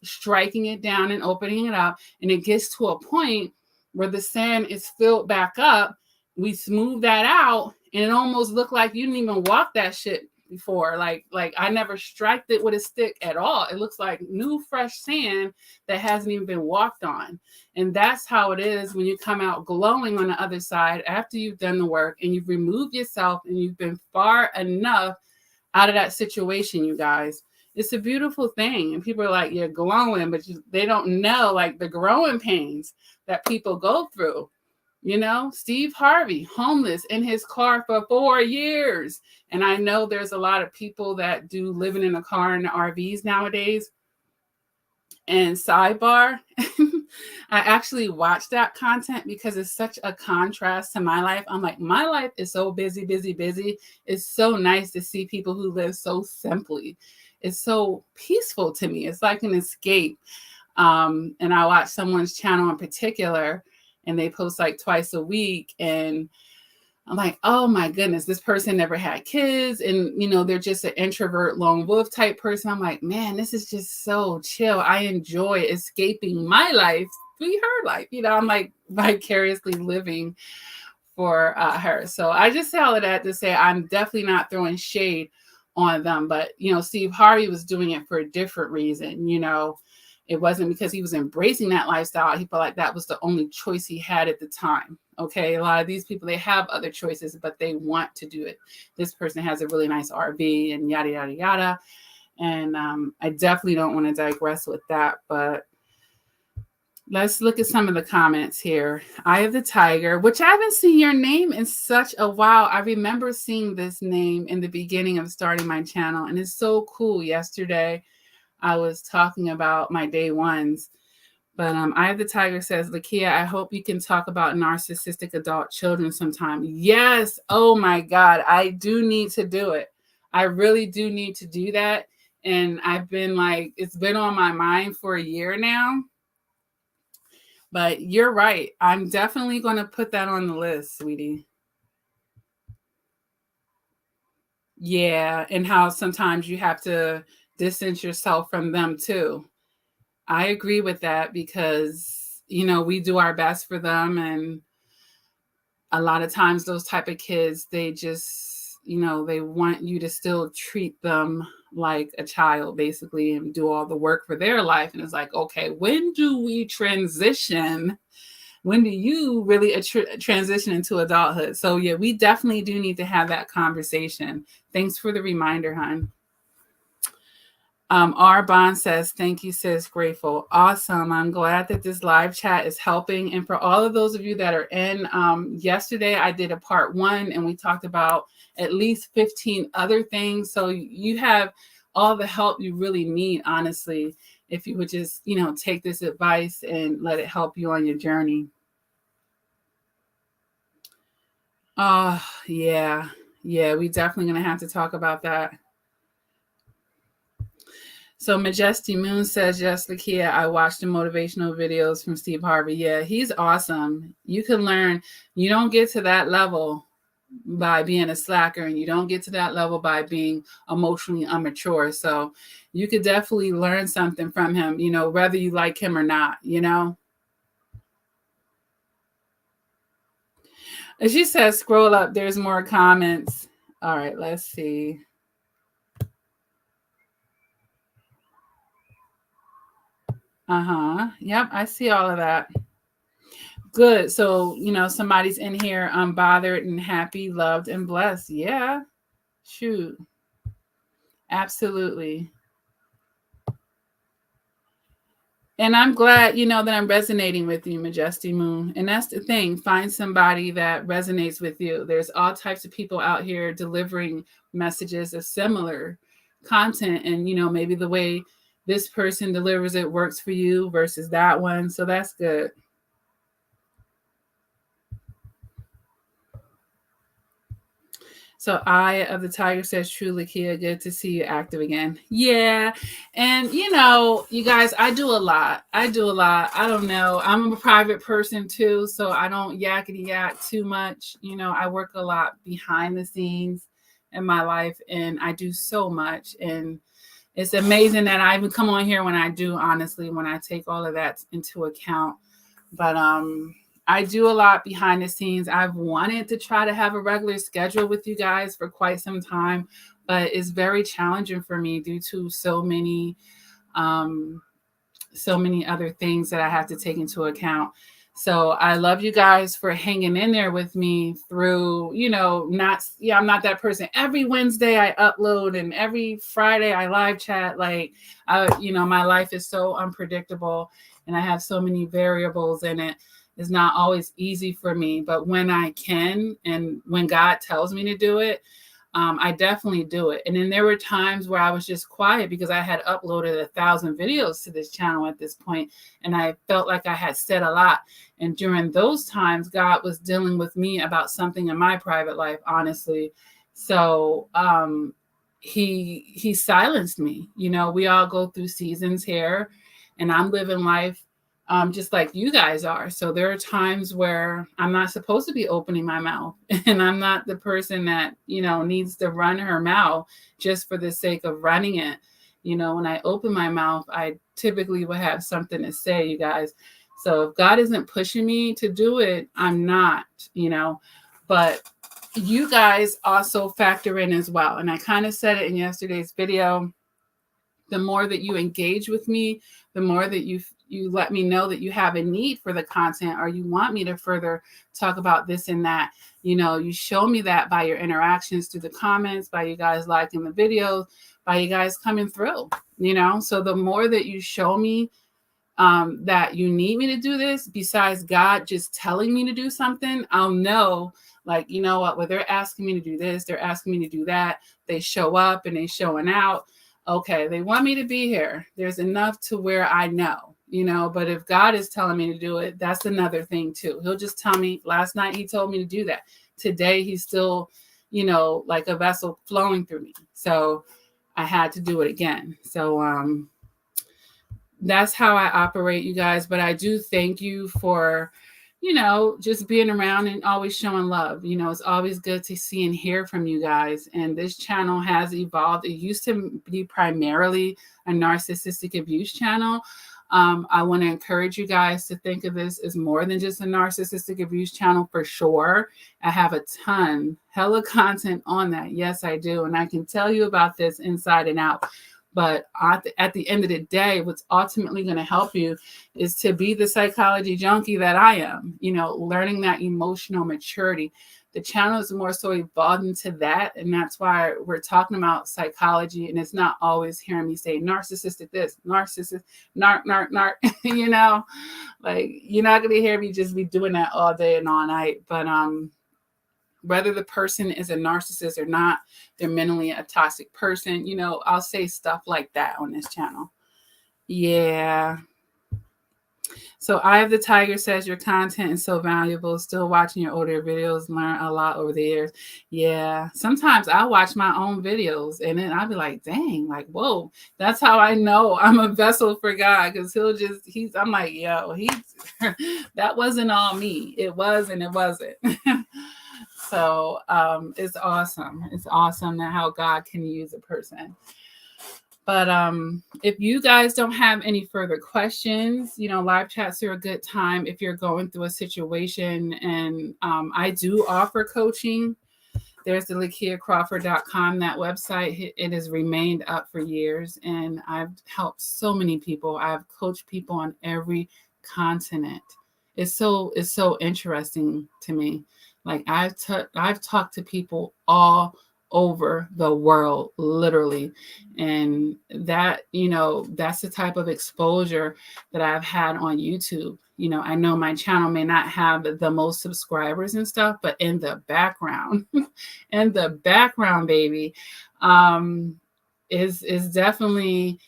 striking it down and opening it up. And it gets to a point where the sand is filled back up. We smooth that out and it almost looked like you didn't even walk that shit before. Like I never struck it with a stick at all. It looks like new, fresh sand that hasn't even been walked on. And that's how it is when you come out glowing on the other side after you've done the work and you've removed yourself and you've been far enough out of that situation, you guys. It's a beautiful thing. And people are like, you're glowing, but they don't know like the growing pains that people go through. Steve Harvey, homeless in his car for 4 years. And I know there's a lot of people that do living in a car in the RVs nowadays. And sidebar, I actually watch that content because it's such a contrast to my life. I'm like, my life is so busy, busy, busy. It's so nice to see people who live so simply. It's so peaceful to me. It's like an escape. And I watch someone's channel in particular, and they post like twice a week. And I'm like, oh my goodness, this person never had kids. And, they're just an introvert, lone wolf type person. I'm like, man, this is just so chill. I enjoy escaping my life through her life. I'm like vicariously living for her. So I just say all of that to say I'm definitely not throwing shade on them. But, Steve Harvey was doing it for a different reason. It wasn't because he was embracing that lifestyle. He felt like that was the only choice he had at the time. Okay. A lot of these people, they have other choices, but they want to do it. This person has a really nice RV and yada, yada, yada. And I definitely don't want to digress with that, but let's look at some of the comments here. Eye of the Tiger, which I haven't seen your name in such a while. I remember seeing this name in the beginning of starting my channel, and it's so cool. Yesterday, I was talking about my day ones, but Eye of the Tiger says, Lakia, I hope you can talk about narcissistic adult children sometime. Yes. Oh my God. I do need to do it. I really do need to do that. And I've been like, it's been on my mind for a year now, but you're right. I'm definitely going to put that on the list, sweetie. Yeah. And how sometimes you have to distance yourself from them too. I agree with that because, we do our best for them. And a lot of times those type of kids, they just, they want you to still treat them like a child, basically, and do all the work for their life. And it's like, okay, when do we transition? When do you really transition into adulthood? So yeah, we definitely do need to have that conversation. Thanks for the reminder, hon. R. Bond says, thank you, sis. Grateful. Awesome. I'm glad that this live chat is helping. And for all of those of you that are in, yesterday I did a part 1 and we talked about at least 15 other things. So you have all the help you really need, honestly, if you would just, take this advice and let it help you on your journey. Yeah. Yeah, we definitely going to have to talk about that. So Majesty Moon says, yes, Lakia, I watched the motivational videos from Steve Harvey. Yeah, he's awesome. You can learn. You don't get to that level by being a slacker, and you don't get to that level by being emotionally immature. So you could definitely learn something from him, whether you like him or not, As she says, scroll up. There's more comments. All right, let's see. Yep, I see all of that. Good. So, somebody's in here unbothered and happy, loved and blessed. Yeah. Shoot. Absolutely. And I'm glad, that I'm resonating with you, Majesty Moon. And that's the thing. Find somebody that resonates with you. There's all types of people out here delivering messages of similar content. And, maybe the way this person delivers it works for you versus that one. So that's good. So Eye of the Tiger says, truly, Kia, good to see you active again. Yeah. And, you guys, I do a lot. I don't know. I'm a private person too, so I don't yakety yak too much. I work a lot behind the scenes in my life, and I do so much. And it's amazing that I even come on here when I do, honestly, when I take all of that into account. But, I do a lot behind the scenes. I've wanted to try to have a regular schedule with you guys for quite some time, but it's very challenging for me due to so many other things that I have to take into account. So I love you guys for hanging in there with me through, I'm not that person. Every Wednesday I upload and every Friday I live chat. Like, my life is so unpredictable and I have so many variables in it. It's not always easy for me, but when I can and when God tells me to do it, I definitely do it. And then there were times where I was just quiet because I had uploaded 1,000 videos to this channel at this point, and I felt like I had said a lot. And during those times, God was dealing with me about something in my private life, honestly. So he silenced me. We all go through seasons here, and I'm living life just like you guys are. So there are times where I'm not supposed to be opening my mouth, and I'm not the person that, needs to run her mouth just for the sake of running it. When I open my mouth, I typically will have something to say, you guys. So if God isn't pushing me to do it, I'm not, but you guys also factor in as well. And I kind of said it in yesterday's video. The more that you engage with me, the more that you let me know that you have a need for the content, or you want me to further talk about this and that. You show me that by your interactions through the comments, by you guys liking the videos, by you guys coming through, So the more that you show me that you need me to do this, besides God just telling me to do something, I'll know, like, you know what, well, they're asking me to do this, they're asking me to do that. They show up and they showing out. Okay, they want me to be here. There's enough to where I know, but if God is telling me to do it, that's another thing too. He'll just tell me, last night he told me to do that. Today he's still, like a vessel flowing through me. So I had to do it again. So that's how I operate, you guys. But I do thank you for, just being around and always showing love. It's always good to see and hear from you guys. And this channel has evolved. It used to be primarily a narcissistic abuse channel. I want to encourage you guys to think of this as more than just a narcissistic abuse channel for sure. I have a hella content on that. Yes, I do. And I can tell you about this inside and out. But at the end of the day, what's ultimately going to help you is to be the psychology junkie that I am, learning that emotional maturity. The channel is more so evolved into that. And that's why we're talking about psychology. And it's not always hearing me say narcissistic this, narcissist, narc, like you're not going to hear me just be doing that all day and all night. But whether the person is a narcissist or not, they're mentally a toxic person. I'll say stuff like that on this channel. Yeah. So Eye of the Tiger says your content is so valuable. Still watching your older videos, learn a lot over the years. Yeah. Sometimes I watch my own videos and then I'll be like, dang, like, whoa. That's how I know I'm a vessel for God. Because I'm like, yo, that wasn't all me. It was and it wasn't. So it's awesome. It's awesome that how God can use a person. But if you guys don't have any further questions, live chats are a good time if you're going through a situation. And I do offer coaching. There's the LakiaCrawford.com, that website. It has remained up for years. And I've helped so many people. I've coached people on every continent. It's so interesting to me. Like I've talked to people all over the world, literally. And that, that's the type of exposure that I've had on YouTube. I know my channel may not have the most subscribers and stuff, but in the background, baby, is definitely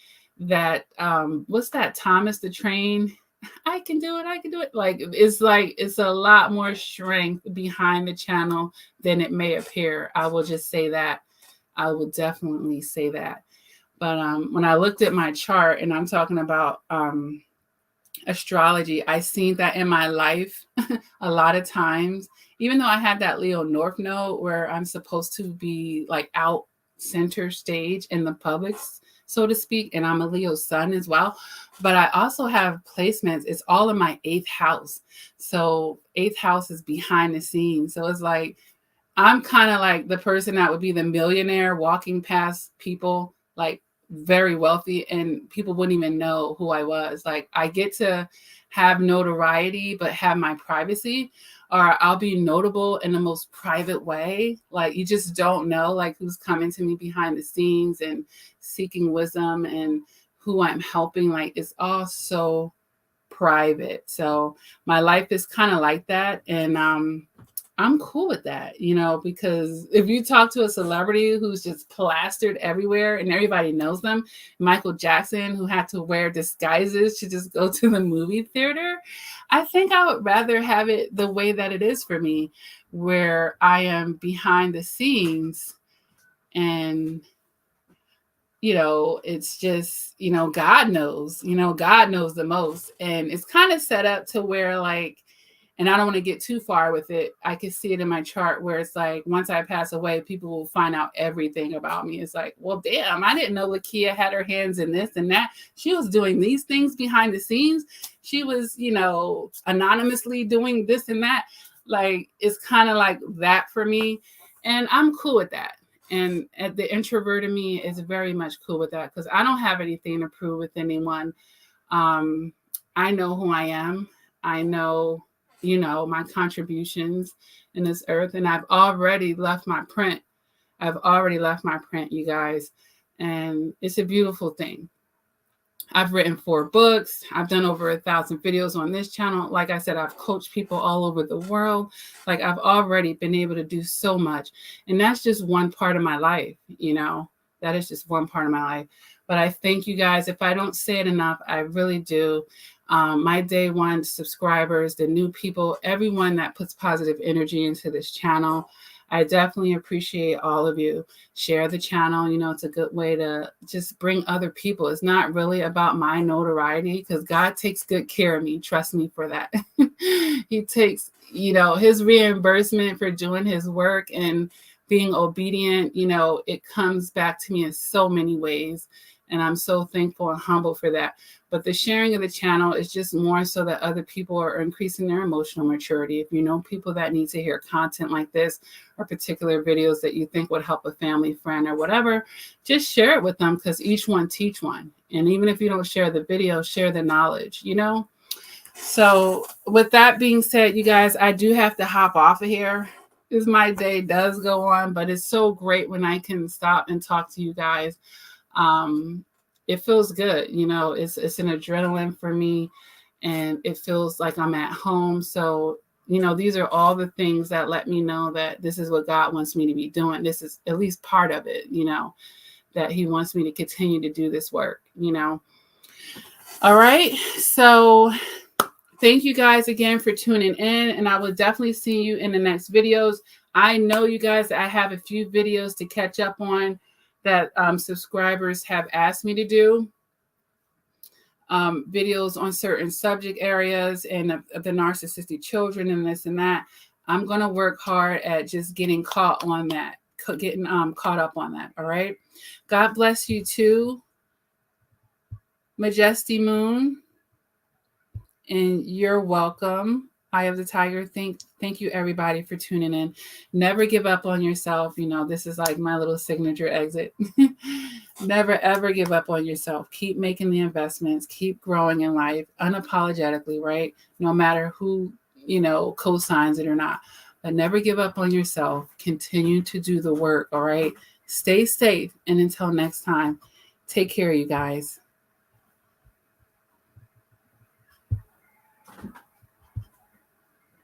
that, what's that? Thomas the Train. I can do it. Like it's a lot more strength behind the channel than it may appear. I will just say that. I will definitely say that. But when I looked at my chart, and I'm talking about astrology, I seen that in my life a lot of times. Even though I had that Leo North node where I'm supposed to be like out center stage in the public, so to speak, and I'm a Leo sun as well. But I also have placements. It's all in my 8th house. So 8th house is behind the scenes. So it's like, I'm kind of like the person that would be the millionaire walking past people, like very wealthy, and people wouldn't even know who I was. Like I get to have notoriety, but have my privacy, or I'll be notable in the most private way. Like you just don't know like who's coming to me behind the scenes and seeking wisdom and who I'm helping. Like it's all so private. So my life is kind of like that. And I'm cool with that, because if you talk to a celebrity who's just plastered everywhere and everybody knows them, Michael Jackson, who had to wear disguises to just go to the movie theater, I think I would rather have it the way that it is for me, where I am behind the scenes and, it's just, God knows, God knows the most. And it's kind of set up to where like, and I don't want to get too far with it. I can see it in my chart where it's like, once I pass away, people will find out everything about me. It's like, well, damn, I didn't know Lakia had her hands in this and that. She was doing these things behind the scenes. She was, anonymously doing this and that. Like, it's kind of like that for me. And I'm cool with that. And the introvert in me is very much cool with that because I don't have anything to prove with anyone. I know who I am. I know my contributions in this earth. And I've already left my print. You guys. And it's a beautiful thing. I've written 4 books. I've done over 1,000 videos on this channel. Like I said, I've coached people all over the world. Like I've already been able to do so much. And that's just one part of my life, that is just one part of my life. But I thank you guys. If I don't say it enough, I really do. My day one subscribers, the new people, everyone that puts positive energy into this channel. I definitely appreciate all of you. Share the channel. It's a good way to just bring other people. It's not really about my notoriety because God takes good care of me. Trust me for that. He takes, his reimbursement for doing his work and being obedient. It comes back to me in so many ways. And I'm so thankful and humble for that. But the sharing of the channel is just more so that other people are increasing their emotional maturity. If you know people that need to hear content like this or particular videos that you think would help a family, friend, or whatever, just share it with them, because each one teach one. And even if you don't share the video, share the knowledge, you know? So with that being said, you guys, I do have to hop off of here, because my day does go on, but it's so great when I can stop and talk to you guys. It feels good, you know. It's an adrenaline for me, and it feels like I'm at home. So, you know, these are all the things that let me know that this is what God wants me to be doing. This is at least part of it, you know, that he wants me to continue to do this work, you know. All right. So thank you guys again for tuning in, and I will definitely see you in the next videos. I know, you guys, I have a few videos to catch up on that subscribers have asked me to do. Videos on certain subject areas and the narcissistic children and this and that. I'm going to work hard at just getting caught on that, getting caught up on that. All right. God bless you too, Majesty Moon. And you're welcome. Eye of the Tiger. Thank you, everybody, for tuning in. Never give up on yourself. You know, this is like my little signature exit. Never, ever give up on yourself. Keep making the investments. Keep growing in life unapologetically, right? No matter who, you know, co-signs it or not. But never give up on yourself. Continue to do the work, all right? Stay safe. And until next time, take care, you guys.